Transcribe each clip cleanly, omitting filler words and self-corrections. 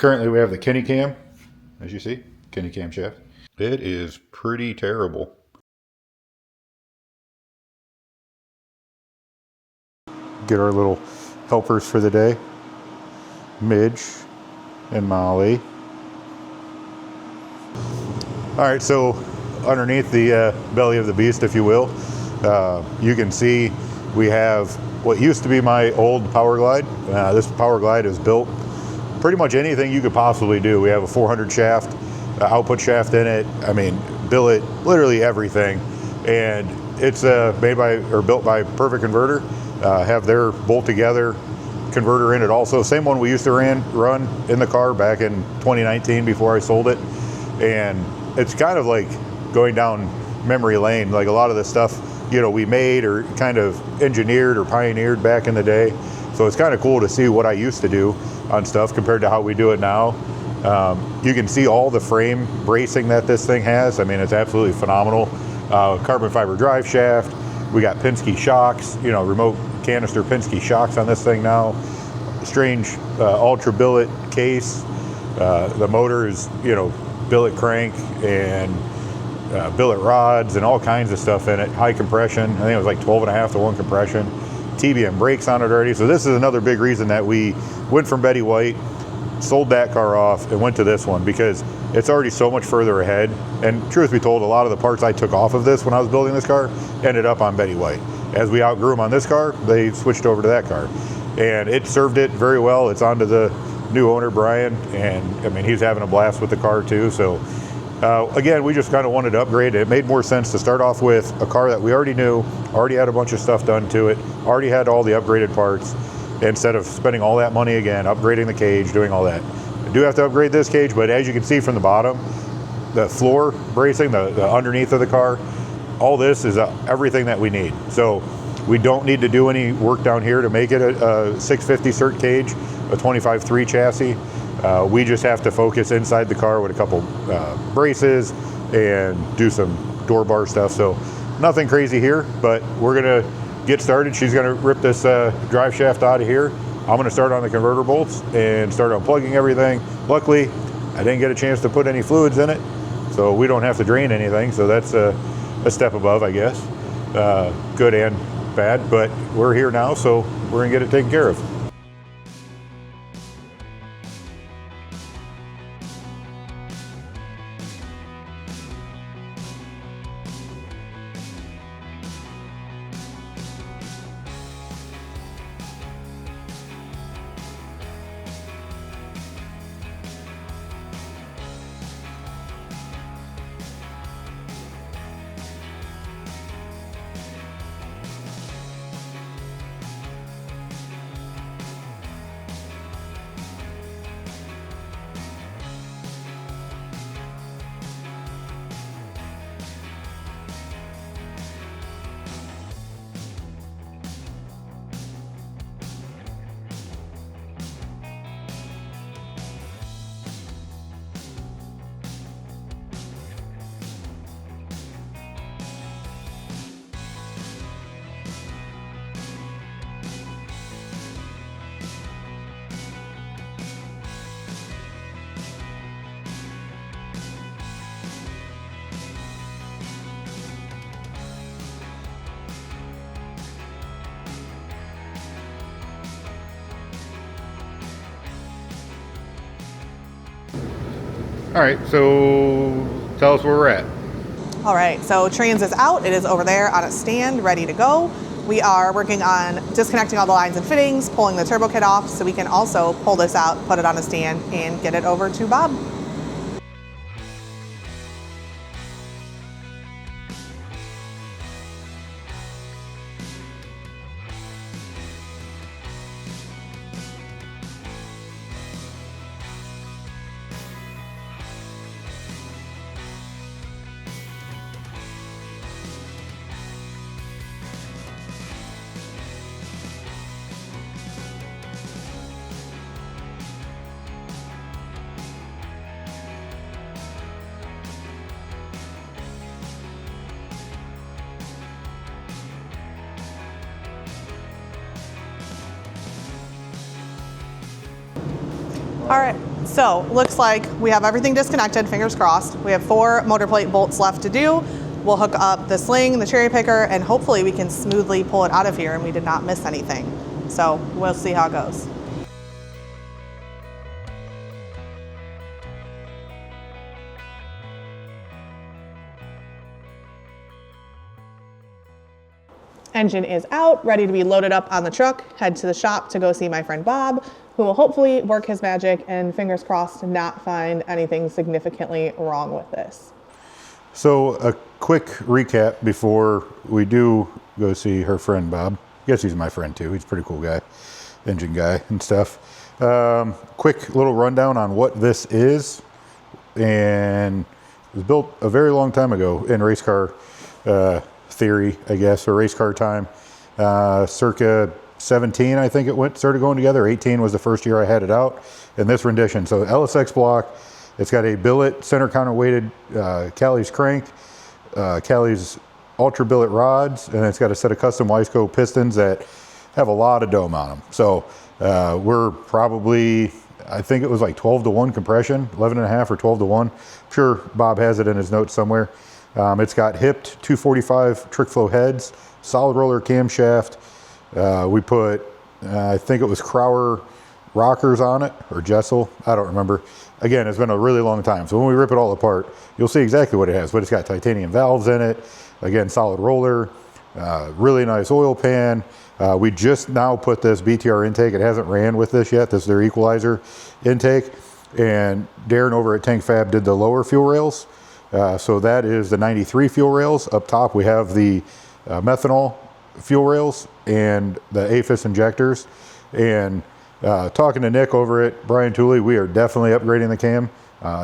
Currently we have the Kenny Cam, as you see, Kenny Cam shaft. It is pretty terrible. Get our little helpers for the day. Midge and Molly. All right, so underneath the belly of the beast, if you will, you can see we have what used to be my old Power Glide. This Power Glide is built pretty much anything you could possibly do. We have a 400 shaft, output shaft in it. I mean, billet, literally everything. And it's made by or built by Perfect Converter. Have their bolt together converter in it also. Same one we used to run in the car back in 2019 before I sold it. And it's kind of like going down memory lane. Like a lot of the stuff, you know, we made or kind of engineered or pioneered back in the day. So it's kind of cool to see what I used to do on stuff compared to how we do it now. You can see all the frame bracing that this thing has. I mean, it's absolutely phenomenal. Carbon fiber drive shaft. We got Penske shocks, you know, remote canister Penske shocks on this thing now. Strange ultra billet case. The motor is, you know, billet crank and billet rods and all kinds of stuff in it. High compression. I think it was like 12.5 to 1 compression. TBM brakes on it already. So this is another big reason that we went from Betty White, sold that car off, and went to this one, because it's already so much further ahead. And truth be told, a lot of the parts I took off of this when I was building this car ended up on Betty White. As we outgrew them on this car, they switched over to that car. And it served it very well. It's on to the new owner, Brian, and I mean, he's having a blast with the car too. So again, we just kind of wanted to upgrade. It made more sense to start off with a car that we already knew, already had a bunch of stuff done to it, already had all the upgraded parts, instead of spending all that money again, upgrading the cage, doing all that. I do have to upgrade this cage, but as you can see from the bottom, the floor bracing, the underneath of the car, all this is everything that we need. So we don't need to do any work down here to make it a 650 cert cage, a 25.3 chassis. We just have to focus inside the car with a couple braces and do some door bar stuff. So nothing crazy here, but we're gonna get started. She's gonna rip this drive shaft out of here. I'm gonna start on the converter bolts and start unplugging everything. Luckily, I didn't get a chance to put any fluids in it, so we don't have to drain anything. So that's a step above, I guess. Good and bad, but we're here now, so we're gonna get it taken care of. All right, so tell us where we're at. All right, so trans is out. It is over there on a stand, ready to go. We are working on disconnecting all the lines and fittings, pulling the turbo kit off, so we can also pull this out, put it on a stand, and get it over to Bob. All right, So looks like we have everything disconnected, fingers crossed. We have 4 motor plate bolts left to do. We'll hook up the sling, the cherry picker, and hopefully we can smoothly pull it out of here and we did not miss anything. So we'll see how it goes. Engine is out, ready to be loaded up on the truck. Head to the shop to go see my friend Bob, who will hopefully work his magic and fingers crossed not find anything significantly wrong with this. So a quick recap before we do go see her friend Bob. I guess he's my friend too. He's a pretty cool guy, engine guy and stuff. Quick little rundown on what this is. And it was built a very long time ago in race car theory, I guess, or race car time. Circa 17, I think it started going together. 18 was the first year I had it out in this rendition. So LSX block, it's got a billet center counterweighted Callie's crank, Callie's ultra billet rods, and it's got a set of custom Wiseco pistons that have a lot of dome on them. So we're probably, I think it was like 12-to-1 compression, 11.5 or 12-to-1. I'm sure Bob has it in his notes somewhere. It's got hipped 245 trick flow heads, solid roller camshaft. We put, I think it was Crower rockers on it, or Jessel, I don't remember. Again, it's been a really long time, so when we rip it all apart, you'll see exactly what it has, but it's got titanium valves in it, again, solid roller, really nice oil pan. We just now put this BTR intake, it hasn't ran with this yet, this is their equalizer intake, and Darren over at Tank Fab did the lower fuel rails. So that is the 93 fuel rails. Up top we have the methanol fuel rails and the AFIS injectors. And talking to Nick over at Brian Tooley, we are definitely upgrading the cam.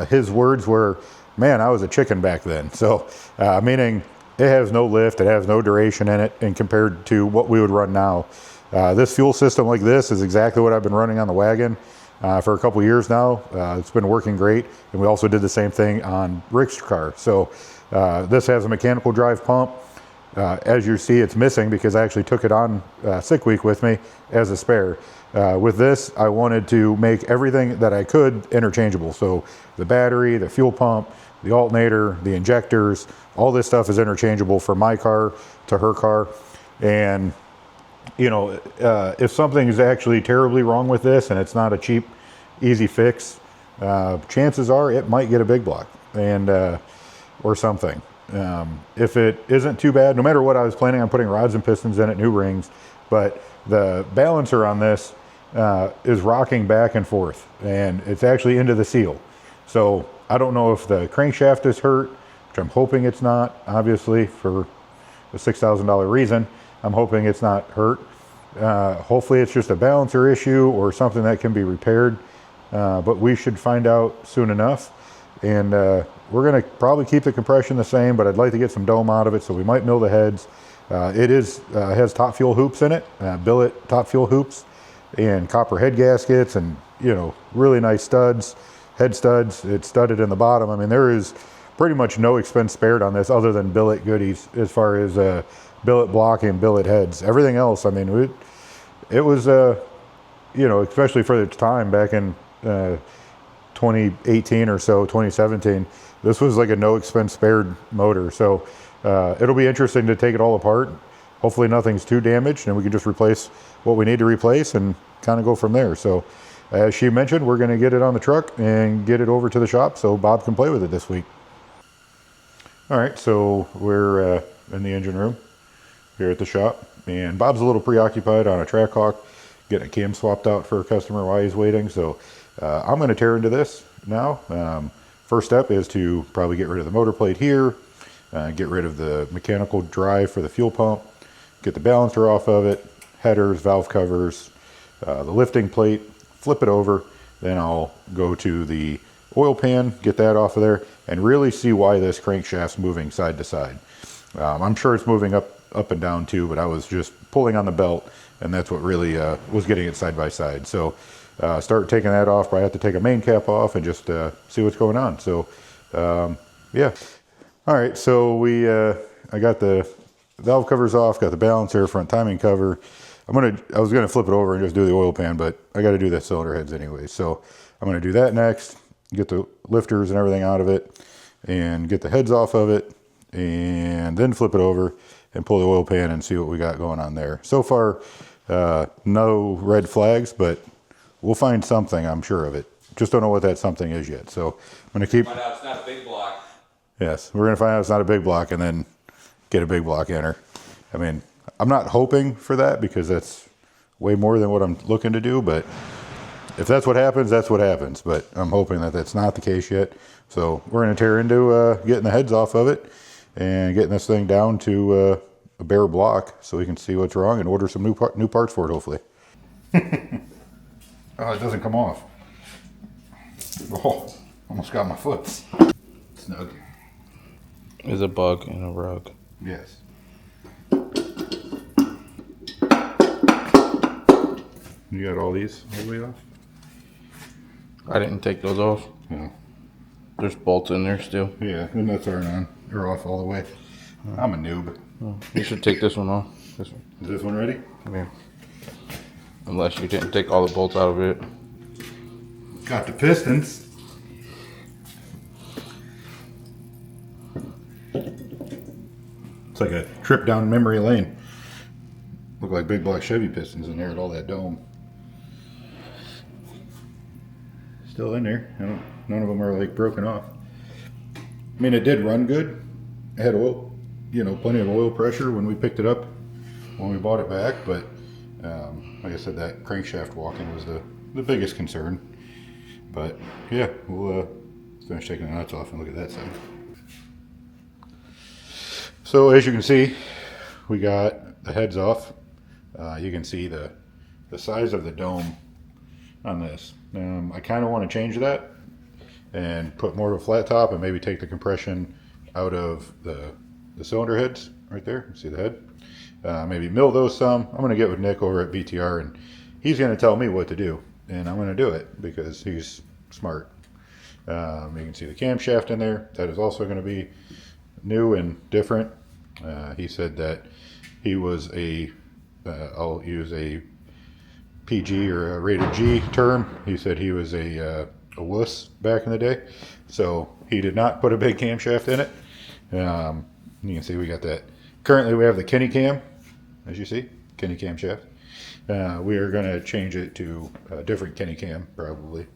His words were, man, I was a chicken back then. So meaning it has no lift, it has no duration in it, and compared to what we would run now. This fuel system like this is exactly what I've been running on the wagon for a couple years now. It's been working great, and we also did the same thing on Rick's car. So this has a mechanical drive pump. As you see, it's missing because I actually took it on sick week with me as a spare. With this, I wanted to make everything that I could interchangeable. So the battery, the fuel pump, the alternator, the injectors, all this stuff is interchangeable from my car to her car. And you know, if something is actually terribly wrong with this and it's not a cheap, easy fix, chances are it might get a big block and or something. If it isn't too bad, no matter what, I was planning on putting rods and pistons in it, new rings, but the balancer on this is rocking back and forth, and it's actually into the seal. So I don't know if the crankshaft is hurt, which I'm hoping it's not, obviously, for a $6,000 reason. I'm hoping it's not hurt. Hopefully it's just a balancer issue or something that can be repaired, but we should find out soon enough. And we're gonna probably keep the compression the same, but I'd like to get some dome out of it, so we might mill the heads. It has top fuel hoops in it, billet top fuel hoops, and copper head gaskets, and you know, really nice studs, head studs. It's studded in the bottom. I mean, there is pretty much no expense spared on this other than billet goodies as far as billet block and billet heads. Everything else, I mean, it was, you know, especially for its time back in 2018 or so, 2017, this was like a no expense spared motor. So it'll be interesting to take it all apart. Hopefully nothing's too damaged and we can just replace what we need to replace and kind of go from there. So as she mentioned, we're going to get it on the truck and get it over to the shop so Bob can play with it this week. All right, so we're in the engine room here at the shop, and Bob's a little preoccupied on a Trackhawk, getting a cam swapped out for a customer while he's waiting. So I'm going to tear into this now. First step is to probably get rid of the motor plate here, get rid of the mechanical drive for the fuel pump, get the balancer off of it, headers, valve covers, the lifting plate, flip it over. Then I'll go to the oil pan, get that off of there, and really see why this crankshaft's moving side to side. I'm sure it's moving up and down too, but I was just pulling on the belt, and that's what really was getting it side by side. So start taking that off, but I have to take a main cap off and just see what's going on. So yeah. All right, so I got the valve covers off, got the balancer, front timing cover. I was gonna flip it over and just do the oil pan, but I got to do the cylinder heads anyway. So I'm going to do that next, get the lifters and everything out of it, and get the heads off of it, and then flip it over and pull the oil pan and see what we got going on there. So far, no red flags, but we'll find something, I'm sure of it. Just don't know what that something is yet. So I'm going to keep... Find out it's not a big block. Yes, we're going to find out it's not a big block and then get a big block enter. I mean, I'm not hoping for that because that's way more than what I'm looking to do, but if that's what happens, that's what happens. But I'm hoping that that's not the case yet. So we're going to tear into getting the heads off of it and getting this thing down to a bare block so we can see what's wrong and order some new parts for it, hopefully. Oh, it doesn't come off. Oh, almost got my foot. Snug. There's a bug in a rug. Yes. You got all these all the way off? I didn't take those off. No. There's bolts in there still. Yeah, the nuts aren't on. They're off all the way. I'm a noob. You should take this one off. This one. Is this one ready? Yeah. Unless you didn't take all the bolts out of it. Got the pistons. It's like a trip down memory lane. Look like big black Chevy pistons in there at all that dome. Still in there. None of them are like broken off. I mean, it did run good. It had oil, plenty of oil pressure when we picked it up when we bought it back. But like I said, that crankshaft walking was the biggest concern. But yeah, we'll finish taking the nuts off and look at that side. So as you can see, we got the heads off. You can see the size of the dome on this. I kind of want to change that and put more of a flat top and maybe take the compression out of the cylinder heads right there. See the head? Maybe mill those some. I'm going to get with Nick over at VTR and he's going to tell me what to do. And I'm going to do it because he's smart. You can see the camshaft in there. That is also going to be new and different. He said that he was I'll use a PG or a rated G term. He said he was a wuss back in the day. So he did not put a big camshaft in it. You can see we got that. Currently we have the Kenny cam, as you see, Kenny camshaft. We are going to change it to a different Kenny cam probably.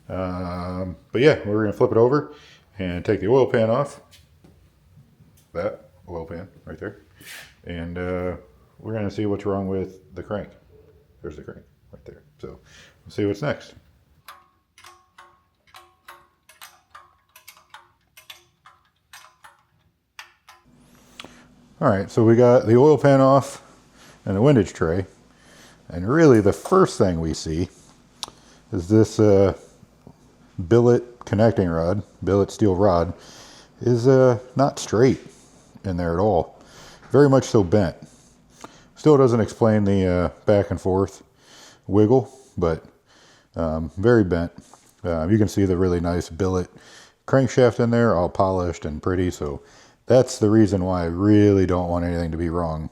But yeah, we're going to flip it over and take the oil pan off. That oil pan right there. And we're going to see what's wrong with the crank. There's the crank right there. So we'll see what's next. All right, so we got the oil pan off and the windage tray. And really the first thing we see is this billet connecting rod, billet steel rod, is not straight in there at all. Very much so bent. Still doesn't explain the back and forth wiggle, but very bent. You can see the really nice billet crankshaft in there, all polished and pretty. So that's the reason why I really don't want anything to be wrong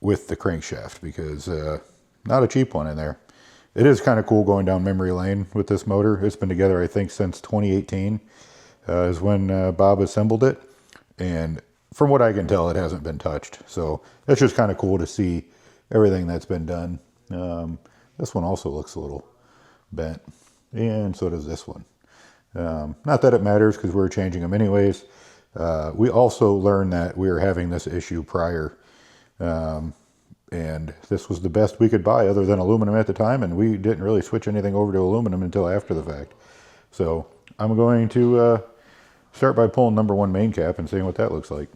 with the crankshaft, because not a cheap one in there. It is kind of cool going down memory lane with this motor. It's been together, I think, since 2018 is when Bob assembled it. And from what I can tell, it hasn't been touched. So it's just kind of cool to see everything that's been done. This one also looks a little bent, and so does this one. Not that it matters because we're changing them anyways. We also learned that we were having this issue prior, and this was the best we could buy other than aluminum at the time, and we didn't really switch anything over to aluminum until after the fact. So I'm going to start by pulling number one main cap and seeing what that looks like.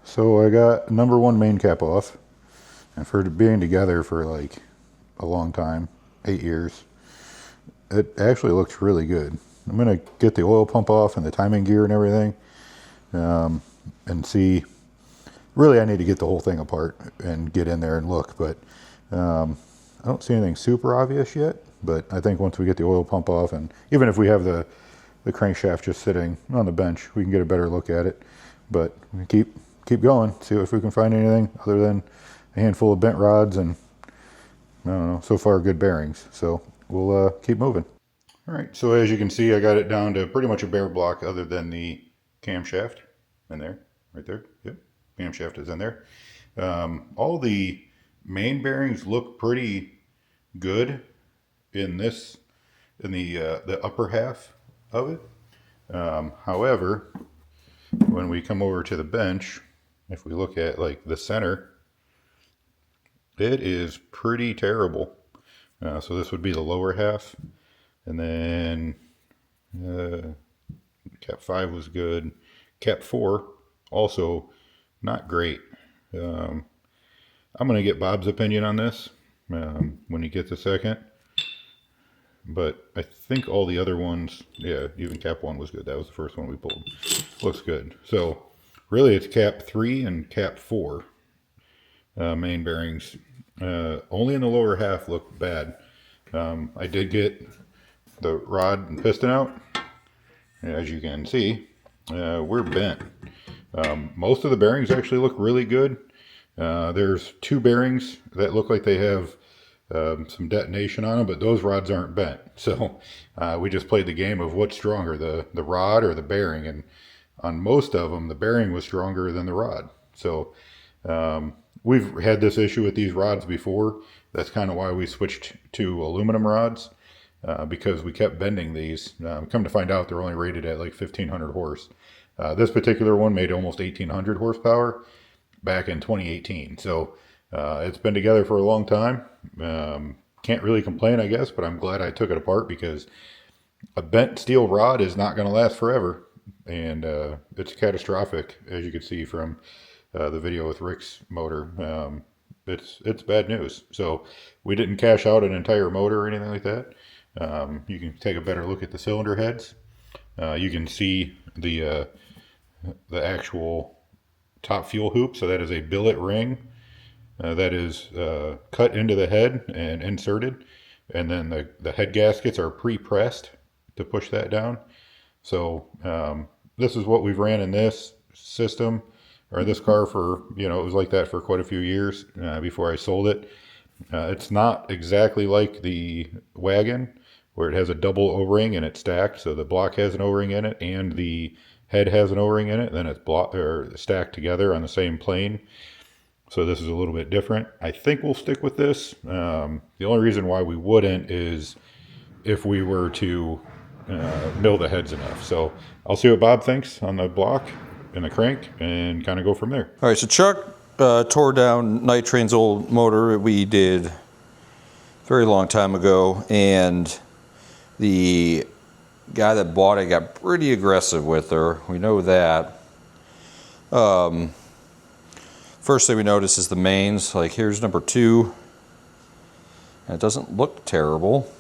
So I got number one main cap off, and for being together for like a long time, 8 years, it actually looks really good. I'm going to get the oil pump off and the timing gear and everything, and see. Really, I need to get the whole thing apart and get in there and look, but I don't see anything super obvious yet. But I think once we get the oil pump off, and even if we have the crankshaft just sitting on the bench, we can get a better look at it. But we keep going, see if we can find anything other than a handful of bent rods and, I don't know, so far good bearings. So we'll keep moving. All right, so as you can see, I got it down to pretty much a bare block other than the camshaft in there, right there. Yep, camshaft is in there. All the main bearings look pretty good in the upper half of it. However, when we come over to the bench, if we look at like the center, it is pretty terrible. So this would be the lower half, and then cap 5 was good. Cap 4 also not great. I'm gonna get Bob's opinion on this when he gets a second. But I think all the other ones, yeah, even cap 1 was good. That was the first one we pulled. Looks good. So really it's cap 3 and cap 4 main bearings. Only in the lower half look bad. I did get the rod and piston out. As you can see, we're bent. Most of the bearings actually look really good. There's 2 bearings that look like they have some detonation on them, but those rods aren't bent. So we just played the game of what's stronger, the rod or the bearing, and on most of them the bearing was stronger than the rod. So we've had this issue with these rods before. That's kind of why we switched to aluminum rods, because we kept bending these. Come to find out, they're only rated at like 1500 horse. This particular one made almost 1800 horsepower back in 2018. So it's been together for a long time. Can't really complain, I guess, but I'm glad I took it apart, because a bent steel rod is not going to last forever, and it's catastrophic, as you can see from the video with Rick's motor. It's bad news. So we didn't cash out an entire motor or anything like that. You can take a better look at the cylinder heads. You can see the actual top fuel hoop. So that is a billet ring that is cut into the head and inserted, and then the head gaskets are pre-pressed to push that down. So this is what we've ran in this system, or this car, for, it was like that for quite a few years before I sold it. It's not exactly like the wagon, where it has a double O-ring and it's stacked. So the block has an O-ring in it and the head has an O-ring in it. Then it's stacked together on the same plane. So this is a little bit different. I think we'll stick with this. The only reason why we wouldn't is if we were to mill the heads enough. So I'll see what Bob thinks on the block and the crank and kind of go from there. All right, so Chuck tore down Night Train's old motor. We did a very long time ago, and the guy that bought it got pretty aggressive with her. We know that. First thing we notice is the mains. Like, here's number 2, and it doesn't look terrible.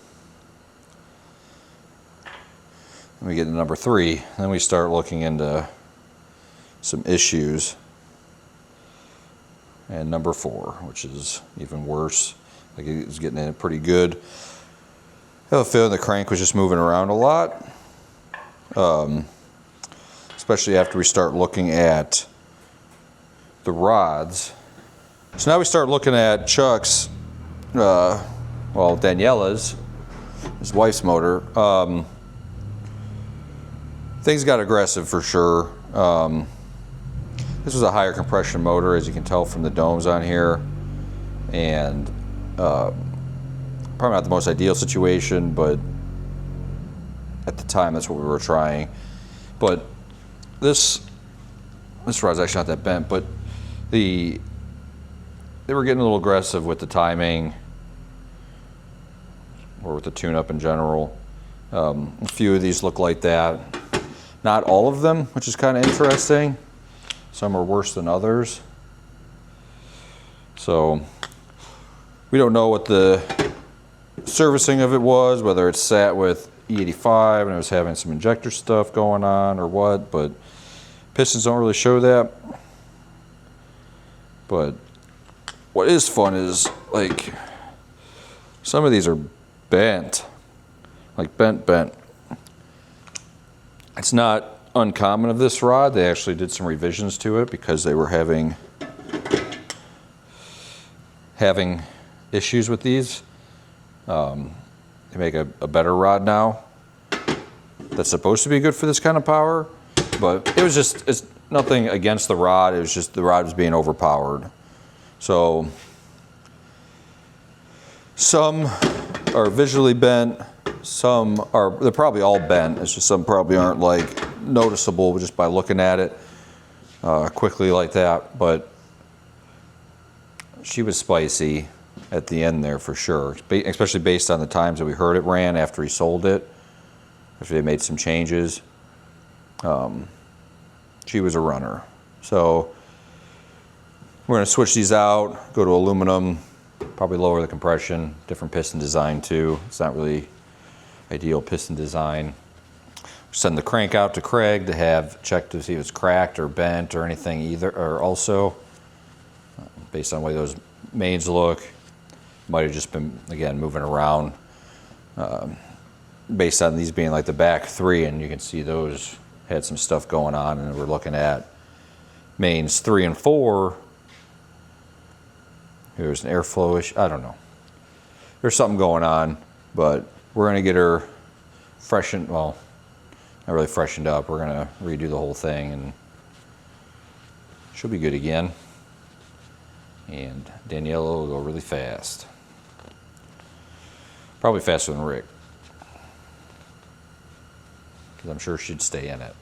Then we get to number 3, then we start looking into some issues, and number 4, which is even worse. Like, it was getting in it pretty good. I have a feeling the crank was just moving around a lot, especially after we start looking at the rods. So now we start looking at Chuck's, Daniela's, his wife's motor. Things got aggressive for sure. This was a higher compression motor, as you can tell from the domes on here, and probably not the most ideal situation, but at the time that's what we were trying. But this rod's actually not that bent, but they were getting a little aggressive with the timing, or with the tune-up in general. A few of these look like that. Not all of them, which is kind of interesting. Some are worse than others. So we don't know what the servicing of it was, whether it sat with E85 and it was having some injector stuff going on or what, but pistons don't really show that. But what is fun is, like, some of these are bent, like bent. It's not uncommon of this rod. They actually did some revisions to it because they were having issues with these. they make a better rod now that's supposed to be good for this kind of power, but it's nothing against the rod. It was just the rod was being overpowered. So some are visually bent, they're probably all bent. It's just some probably aren't like noticeable just by looking at it quickly like that. But she was spicy at the end there for sure, especially based on the times that we heard it ran after he sold it, after they made some changes. She was a runner. So we're going to switch these out, go to aluminum, probably lower the compression, different piston design too. It's not really ideal piston design. Send the crank out to Craig to have checked to see if it's cracked or bent or anything either, or also based on the way those mains look. Might have just been, again, moving around based on these being like the back three, and you can see those had some stuff going on, and we're looking at mains 3 and 4. There's an airflow issue. I don't know. There's something going on, but we're going to get her freshened, well, not really freshened up. We're going to redo the whole thing, and she'll be good again. And Daniela will go really fast. Probably faster than Rick, because I'm sure she'd stay in it.